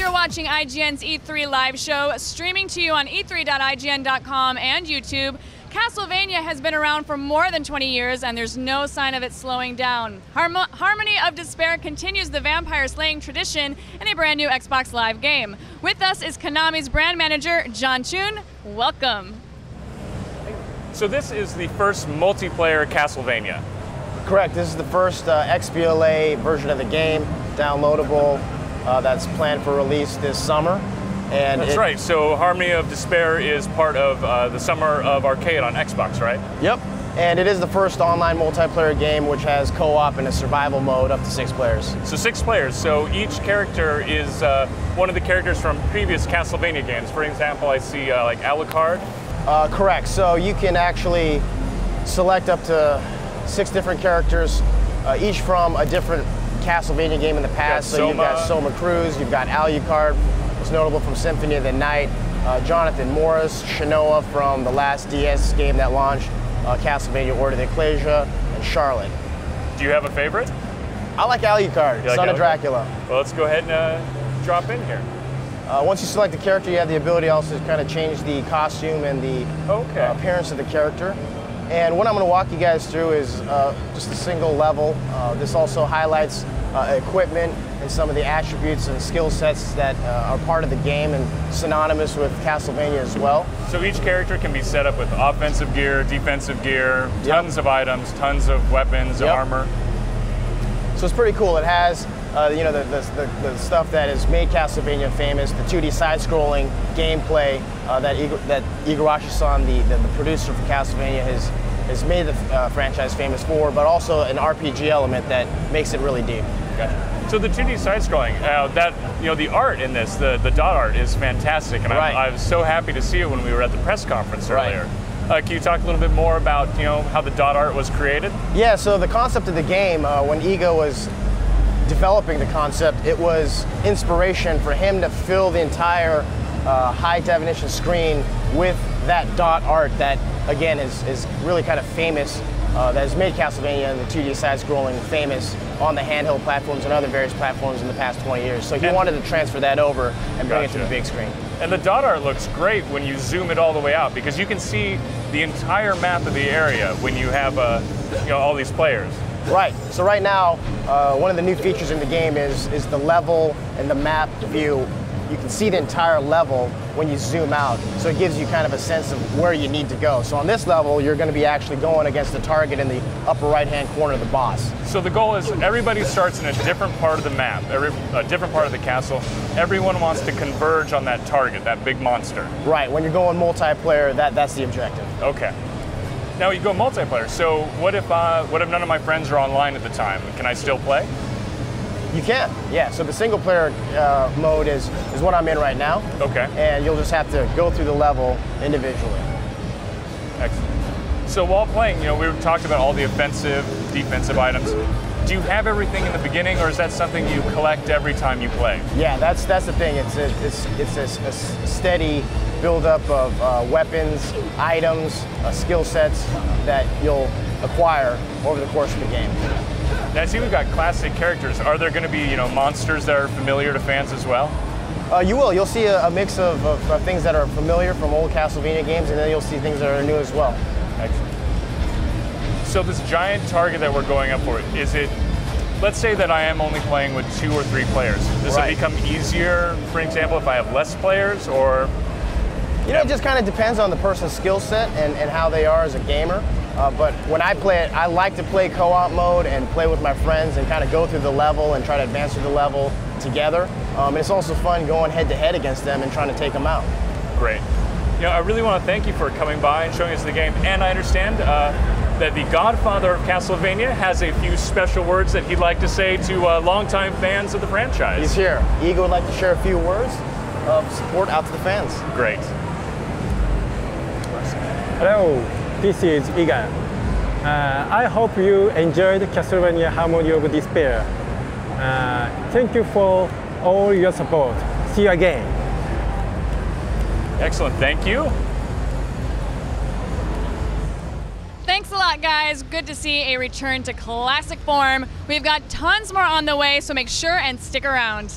you're watching IGN's E3 live show, streaming to you on e3.ign.com and YouTube. Castlevania has been around for more than 20 years, and there's no sign of it slowing down. Harmony of Despair continues the vampire slaying tradition in a brand new Xbox Live game. With us is Konami's brand manager, John Chun. Welcome. So this is the first multiplayer Castlevania. Correct. This is the first XBLA version of the game, downloadable, that's planned for release this summer. And that's right. So Harmony of Despair is part of the Summer of Arcade on Xbox, right? Yep. And it is the first online multiplayer game which has co-op and a survival mode up to 6 players. So 6 players. So each character is one of the characters from previous Castlevania games. For example, I see like Alucard. Correct. So you can actually select up to 6 different characters, each from a different Castlevania game in the past. So you've got Soma Cruz, you've got Alucard, who's notable from Symphony of the Night, Jonathan Morris, Shanoa from the last DS game that launched, Castlevania Order of the Ecclesia, and Charlotte. Do you have a favorite? I like Alucard, Son of Dracula. Well, let's go ahead and drop in here. Once you select the character, you have the ability also to kind of change the costume and the appearance of the character. And what I'm going to walk you guys through is just a single level. This also highlights equipment and some of the attributes and skill sets that are part of the game and synonymous with Castlevania as well. So each character can be set up with offensive gear, defensive gear, tons of items, tons of weapons, armor. So it's pretty cool. It has you know, the stuff that has made Castlevania famous, the 2D side-scrolling gameplay that Igarashi-san, the producer for Castlevania, has made the franchise famous for, but also an RPG element that makes it really deep. Gotcha. So the 2D side-scrolling, the art in this, the dot art is fantastic, and I was so happy to see it when we were at the press conference earlier. Can you talk a little bit more about how the dot art was created? Yeah. So the concept of the game, when Iga was developing the concept, it was inspiration for him to fill the entire high-definition screen with that dot art that, again, is really kind of famous, that has made Castlevania and the 2D side-scrolling famous on the handheld platforms and other various platforms in the past 20 years. So he wanted to transfer that over and bring it to the big screen. And the dot art looks great when you zoom it all the way out, because you can see the entire map of the area when you have all these players. Right. So right now, one of the new features in the game is the level and the map view. You can see the entire level when you zoom out, so it gives you kind of a sense of where you need to go. So on this level, you're going to be actually going against the target in the upper right-hand corner of the boss. So the goal is everybody starts in a different part of the map, a different part of the castle. Everyone wants to converge on that target, that big monster. Right. When you're going multiplayer, that's the objective. Okay. Now you go multiplayer. So what if none of my friends are online at the time? Can I still play? You can, yeah. So the single player mode is what I'm in right now. Okay. And you'll just have to go through the level individually. Excellent. So while playing, we talked about all the offensive, defensive items. Do you have everything in the beginning, or is that something you collect every time you play? Yeah, that's the thing. It's a steady buildup of weapons, items, skill sets that you'll acquire over the course of the game. Now I see we've got classic characters. Are there going to be monsters that are familiar to fans as well? You will. You'll see a mix of things that are familiar from old Castlevania games, and then you'll see things that are new as well. Excellent. So this giant target that we're going up for, is it, let's say that I am only playing with 2 or 3 players. Does it become easier, for example, if I have less players, or? It just kind of depends on the person's skill set and how they are as a gamer. But when I play it, I like to play co-op mode and play with my friends and kind of go through the level and try to advance through the level together. And it's also fun going head-to-head against them and trying to take them out. Great. I really want to thank you for coming by and showing us the game. And I understand that the godfather of Castlevania has a few special words that he'd like to say to longtime fans of the franchise. He's here. Iga would like to share a few words of support out to the fans. Great. Hello, this is Iga. I hope you enjoyed Castlevania Harmony of Despair. Thank you for all your support. See you again. Excellent, thank you. Thanks a lot, guys. Good to see a return to classic form. We've got tons more on the way, so make sure and stick around.